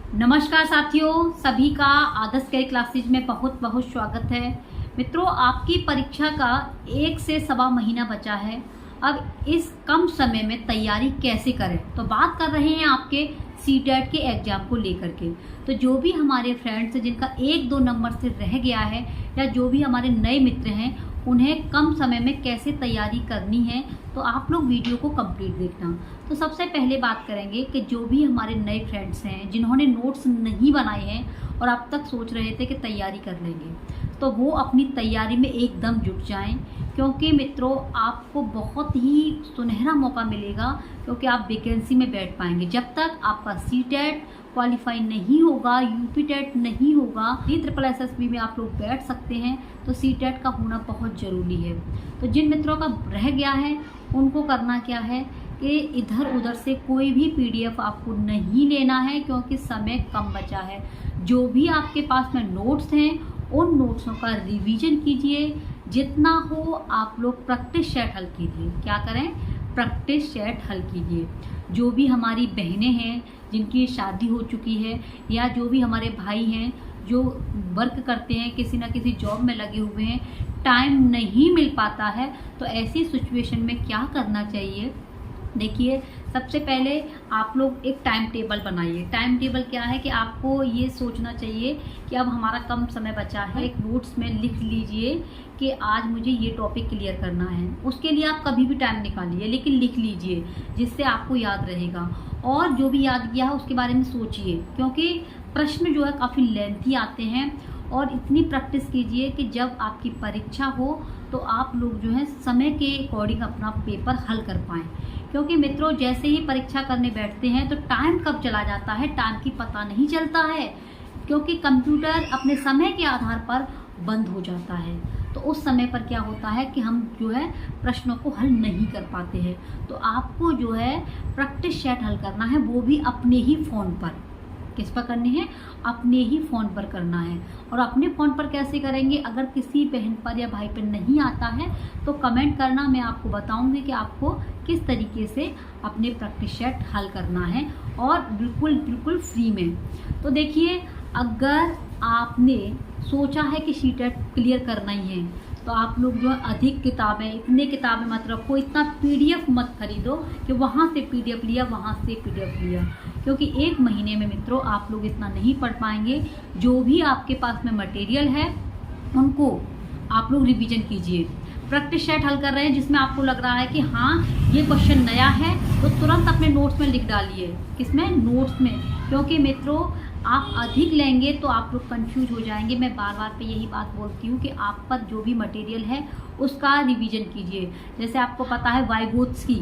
नमस्कार साथियों, सभी का आदर्श केयर क्लासेज में बहुत बहुत स्वागत है। मित्रों, आपकी परीक्षा का 1 से सवा महीना बचा है। अब इस कम समय में तैयारी कैसे करें, तो बात कर रहे हैं आपके सीटेट के एग्जाम को लेकर के। तो जो भी हमारे फ्रेंड्स हैं जिनका 1-2 नंबर से रह गया है, या जो भी हमारे नए मित्र हैं, उन्हें कम समय में कैसे तैयारी करनी है, तो आप लोग वीडियो को कंप्लीट देखना। तो सबसे पहले बात करेंगे कि जो भी हमारे नए फ्रेंड्स हैं जिन्होंने नोट्स नहीं बनाए हैं और अब तक सोच रहे थे कि तैयारी कर लेंगे, तो वो अपनी तैयारी में एकदम जुट जाएं। क्योंकि मित्रों, आपको बहुत ही सुनहरा मौका मिलेगा, क्योंकि आप वैकेंसी में बैठ पाएंगे। जब तक आपका सीटेट क्वालिफाई नहीं होगा, यूपी टेट नहीं होगा, ट्रिपल एसएसबी में आप लोग बैठ सकते हैं, तो सीटेट का होना बहुत ज़रूरी है। तो जिन मित्रों का रह गया है उनको करना क्या है कि इधर उधर से कोई भी पीडीएफ आपको नहीं लेना है, क्योंकि समय कम बचा है। जो भी आपके पास में नोट्स हैं उन नोट्सों का रिवीजन कीजिए। जितना हो आप लोग प्रैक्टिस सेट हल कीजिए। क्या करें? प्रैक्टिस सेट हल कीजिए। जो भी हमारी बहनें हैं जिनकी शादी हो चुकी है, या जो भी हमारे भाई हैं जो वर्क करते हैं, किसी ना किसी जॉब में लगे हुए हैं, टाइम नहीं मिल पाता है, तो ऐसी सिचुएशन में क्या करना चाहिए? देखिए, सबसे पहले आप लोग एक टाइम टेबल बनाइए। टाइम टेबल क्या है कि आपको ये सोचना चाहिए कि अब हमारा कम समय बचा है। एक नोट्स में लिख लीजिए कि आज मुझे ये टॉपिक क्लियर करना है। उसके लिए आप कभी भी टाइम निकालिए, लेकिन लिख लीजिए जिससे आपको याद रहेगा। और जो भी याद किया है उसके बारे में सोचिए, क्योंकि प्रश्न जो है काफ़ी लेंथी आते हैं। और इतनी प्रैक्टिस कीजिए कि जब आपकी परीक्षा हो तो आप लोग जो है समय के अकॉर्डिंग अपना पेपर हल कर पाएँ। क्योंकि मित्रों, जैसे ही परीक्षा करने बैठते हैं तो टाइम कब चला जाता है, टाइम की पता नहीं चलता है, क्योंकि कंप्यूटर अपने समय के आधार पर बंद हो जाता है। तो उस समय पर क्या होता है कि हम जो है प्रश्नों को हल नहीं कर पाते हैं। तो आपको जो है प्रैक्टिस सेट हल करना है, वो भी अपने ही फ़ोन पर। किस पर करनी है? अपने ही फ़ोन पर करना है। और अपने फ़ोन पर कैसे करेंगे? अगर किसी बहन पर या भाई पर नहीं आता है तो कमेंट करना, मैं आपको बताऊंगी कि आपको किस तरीके से अपने प्रैक्टिस सेट हल करना है, और बिल्कुल फ्री में। तो देखिए, अगर आपने सोचा है कि सीटेट क्लियर करना ही है, तो आप लोग जो अधिक किताबें, इतने किताबें मत रखो, इतना पीडीएफ मत खरीदो कि वहाँ से पीडीएफ लिया, वहाँ से पीडीएफ लिया, क्योंकि 1 महीने में मित्रों आप लोग इतना नहीं पढ़ पाएंगे। जो भी आपके पास में मटेरियल है उनको आप लोग रिवीजन कीजिए। प्रैक्टिस सेट हल कर रहे हैं जिसमें आपको लग रहा है कि हाँ ये क्वेश्चन नया है, तो तुरंत अपने नोट्स में लिख डालिए। किसमें? नोट्स में। क्योंकि मित्रों, आप अधिक लेंगे तो आप लोग कंफ्यूज हो जाएंगे। मैं बार बार पे यही बात बोलती हूँ कि आप पर जो भी मटेरियल है उसका रिवीजन कीजिए। जैसे आपको पता है वाइगोत्स्की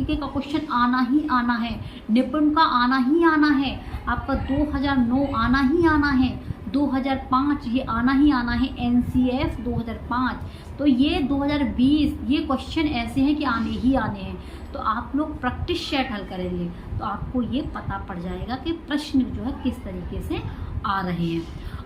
का क्वेश्चन आना ही आना है, निपुण का आना ही आना है, आपका 2009 आना ही आना है, 2005 ये आना ही आना है, एनसीएफ 2005। तो ये 2020 ये क्वेश्चन ऐसे हैं कि आने ही आने हैं। तो आप लोग प्रैक्टिस सेट हल करेंगे तो आपको ये पता पड़ जाएगा कि प्रश्न जो है किस तरीके से आ रहे हैं।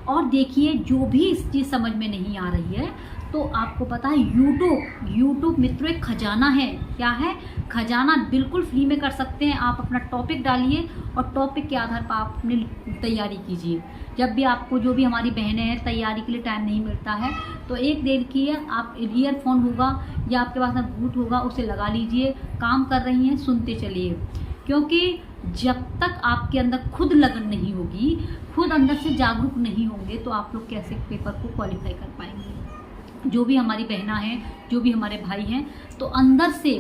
और देखिए, जो भी इस चीज़ समझ में नहीं आ रही है तो आपको पता है यूट्यूब मित्रों एक खजाना है। क्या है? खजाना। बिल्कुल फ्री में कर सकते हैं। आप अपना टॉपिक डालिए और टॉपिक के आधार पर आप अपनी तैयारी कीजिए। जब भी आपको, जो भी हमारी बहनें हैं, तैयारी के लिए टाइम नहीं मिलता है, तो एक देर की आप ईयरफोन होगा या आपके पास में ब्लूटूथ होगा, उसे लगा लीजिए, काम कर रही हैं सुनते चलिए। क्योंकि जब तक आपके अंदर खुद लगन नहीं होगी, खुद अंदर से जागरूक नहीं होंगे, तो आप लोग कैसे पेपर को क्वालिफाई कर पाएंगे। जो भी हमारी बहना हैं, जो भी हमारे भाई हैं, तो अंदर से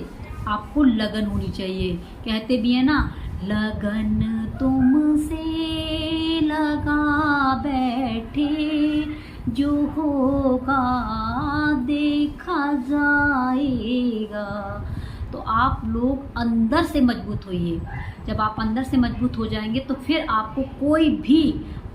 आपको लगन होनी चाहिए। कहते भी हैं ना, लगन तुमसे लगा बैठे, जो होगा देखा जाएगा। तो आप लोग अंदर से मजबूत होइए। जब आप अंदर से मजबूत हो जाएंगे तो फिर आपको कोई भी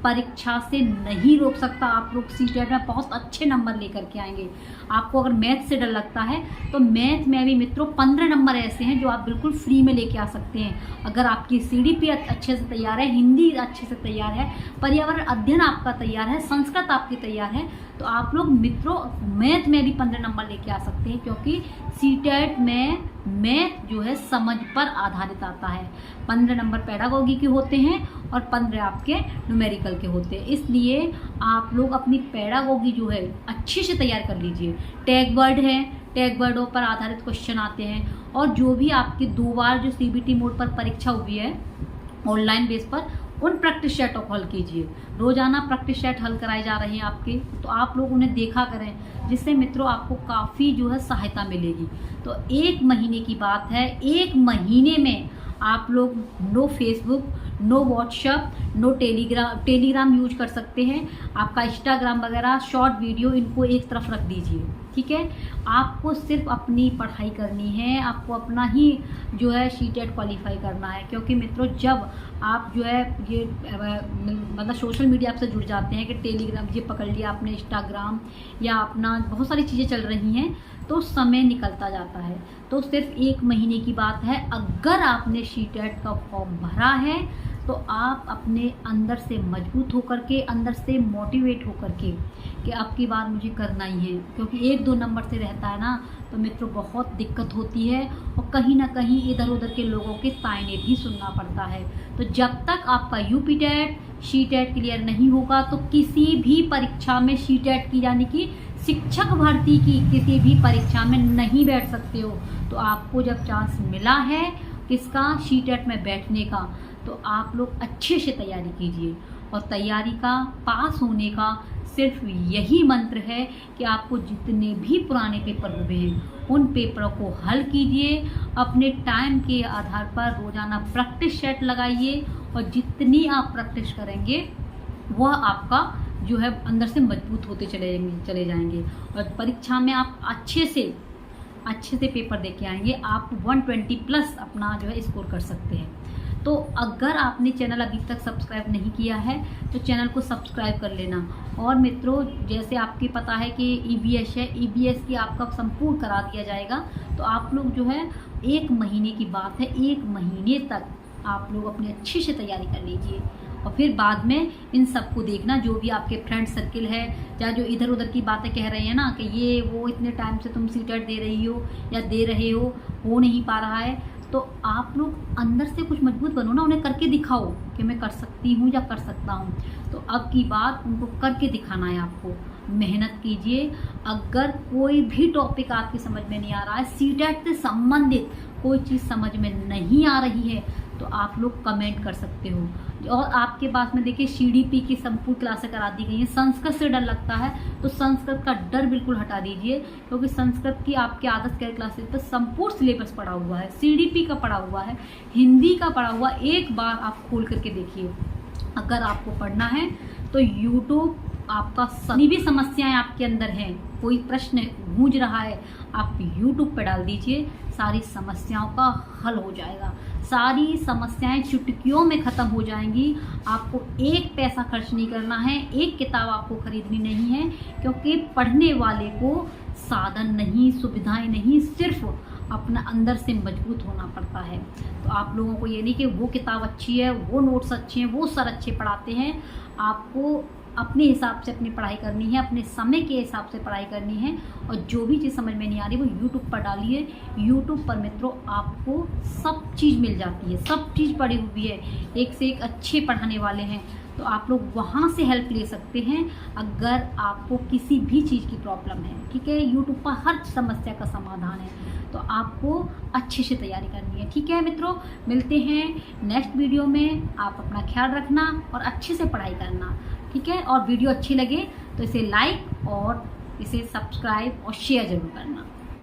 परीक्षा से नहीं रोक सकता। आप लोग सीटेट में बहुत अच्छे नंबर लेकर के आएंगे। आपको अगर मैथ से डर लगता है तो मैथ में भी मित्रों 15 नंबर ऐसे हैं जो आप बिल्कुल फ्री में लेके आ सकते हैं। अगर आपकी सीडीपी अच्छे से तैयार है, हिंदी अच्छे से तैयार है, पर्यावरण अध्ययन आपका तैयार है, संस्कृत आपकी तैयार है, तो आप लोग मित्रों मैथ में भी 15 नंबर लेके आ सकते हैं। क्योंकि सीटेट में मैथ जो है समझ पर आधारित आता है। 15 नंबर पेडागोगी के होते हैं और 15 आपके न्यूमेरिकल के होते हैं। इसलिए आप लोग अपनी पेडागोगी जो है अच्छे से तैयार कर लीजिए। टैग वर्ड है, टैग वर्डों पर आधारित क्वेश्चन आते हैं, और जो भी आपकी 2 बार जो CBT मोड पर परीक्षा हुई है ऑनलाइन बेस पर, उन प्रैक्टिस सेटों को हल कीजिए। रोजाना प्रैक्टिस सेट हल कराए जा रहे हैं आपके, तो आप लोग उन्हें देखा करें, जिससे मित्रों आपको काफ़ी जो है सहायता मिलेगी। तो 1 महीने की बात है, 1 महीने में आप लोग no Facebook, no WhatsApp, no Telegram use कर सकते हैं। आपका इंस्टाग्राम वगैरह शॉर्ट वीडियो, इनको एक तरफ रख दीजिए, ठीक है। आपको सिर्फ अपनी पढ़ाई करनी है, आपको अपना ही जो है CTET क्वालिफाई करना है। क्योंकि मित्रों जब आप जो है ये मतलब सोशल मीडिया से जुड़ जाते हैं कि टेलीग्राम ये पकड़ लिया आपने, इंस्टाग्राम या अपना बहुत सारी चीज़ें चल रही हैं, तो समय निकलता जाता है। तो सिर्फ 1 महीने की बात है। अगर आपने CTET का फॉर्म भरा है तो आप अपने अंदर से मजबूत होकर के, अंदर से मोटिवेट होकर के कि अब की बार मुझे करना ही है। क्योंकि 1-2 नंबर से रहता है ना, तो मित्रों बहुत दिक्कत होती है, और कहीं ना कहीं इधर उधर के लोगों के ताने भी सुनना पड़ता है। तो जब तक आपका UPTET CTET क्लियर नहीं होगा, तो किसी भी परीक्षा में CTET की यानी कि शिक्षक भर्ती की किसी भी परीक्षा में नहीं बैठ सकते हो। तो आपको जब चांस मिला है किसका, CTET में बैठने का, तो आप लोग अच्छे से तैयारी कीजिए। और तैयारी का, पास होने का सिर्फ यही मंत्र है कि आपको जितने भी पुराने पेपर हुए हैं उन पेपरों को हल कीजिए। अपने टाइम के आधार पर रोजाना प्रैक्टिस सेट लगाइए, और जितनी आप प्रैक्टिस करेंगे वह आपका जो है अंदर से मजबूत होते चले जाएंगे। और परीक्षा में आप अच्छे से पेपर दे के आएंगे, आप 120 प्लस अपना जो है स्कोर कर सकते हैं। तो अगर आपने चैनल अभी तक सब्सक्राइब नहीं किया है तो चैनल को सब्सक्राइब कर लेना। और मित्रों जैसे आपकी पता है कि EVS है, EVS की आपका संपूर्ण करा दिया जाएगा। तो आप लोग जो है 1 महीने की बात है, 1 महीने तक आप लोग अपनी अच्छे से तैयारी कर लीजिए। और फिर बाद में इन सबको देखना, जो भी आपके फ्रेंड सर्किल है या जो इधर उधर की बातें कह रहे हैं ना कि ये वो इतने टाइम से तुम CTET दे रही हो या दे रहे हो नहीं पा रहा है, तो आप लोग अंदर से कुछ मजबूत बनो ना, उन्हें करके दिखाओ कि मैं कर सकती हूँ या कर सकता हूँ। तो अब की बात उनको करके दिखाना है आपको। मेहनत कीजिए। अगर कोई भी टॉपिक आपकी समझ में नहीं आ रहा है, CTET से संबंधित कोई चीज़ समझ में नहीं आ रही है, तो आप लोग कमेंट कर सकते हो। और आपके पास में देखिए CDP की संपूर्ण क्लासें करा दी गई हैं। संस्कृत से डर लगता है तो संस्कृत का डर बिल्कुल हटा दीजिए, क्योंकि संस्कृत की आपके आदर्श केयर क्लासेस पर संपूर्ण सिलेबस पड़ा हुआ है, CDP का पड़ा हुआ है, हिंदी का पड़ा हुआ। एक बार आप खोल करके देखिए। अगर आपको पढ़ना है तो यूट्यूब आपका सभी भी समस्याएं आपके अंदर हैं, कोई प्रश्न गूंज रहा है, आप यूट्यूब पे डाल दीजिए, सारी समस्याओं का हल हो जाएगा। सारी समस्याएं चुटकियों में ख़त्म हो जाएंगी। आपको 1 पैसा खर्च नहीं करना है, 1 किताब आपको खरीदनी नहीं है, क्योंकि पढ़ने वाले को साधन नहीं, सुविधाएं नहीं, सिर्फ अपना अंदर से मजबूत होना पड़ता है। तो आप लोगों को ये नहीं कि वो किताब अच्छी है, वो नोट्स अच्छे हैं, वो सर अच्छे पढ़ाते हैं। आपको अपने हिसाब से अपनी पढ़ाई करनी है, अपने समय के हिसाब से पढ़ाई करनी है। और जो भी चीज़ समझ में नहीं आ रही वो यूट्यूब पर डालिए। यूट्यूब पर मित्रों आपको सब चीज़ मिल जाती है, सब चीज़ पड़ी हुई है, एक से एक अच्छे पढ़ाने वाले हैं। तो आप लोग वहाँ से हेल्प ले सकते हैं अगर आपको किसी भी चीज़ की प्रॉब्लम है, ठीक है। यूट्यूब पर हर समस्या का समाधान है, तो आपको अच्छे से तैयारी करनी है, ठीक है मित्रों। मिलते हैं नेक्स्ट वीडियो में। आप अपना ख्याल रखना और अच्छे से पढ़ाई करना, ठीक है। और वीडियो अच्छी लगे तो इसे लाइक और इसे सब्सक्राइब और शेयर जरूर करना।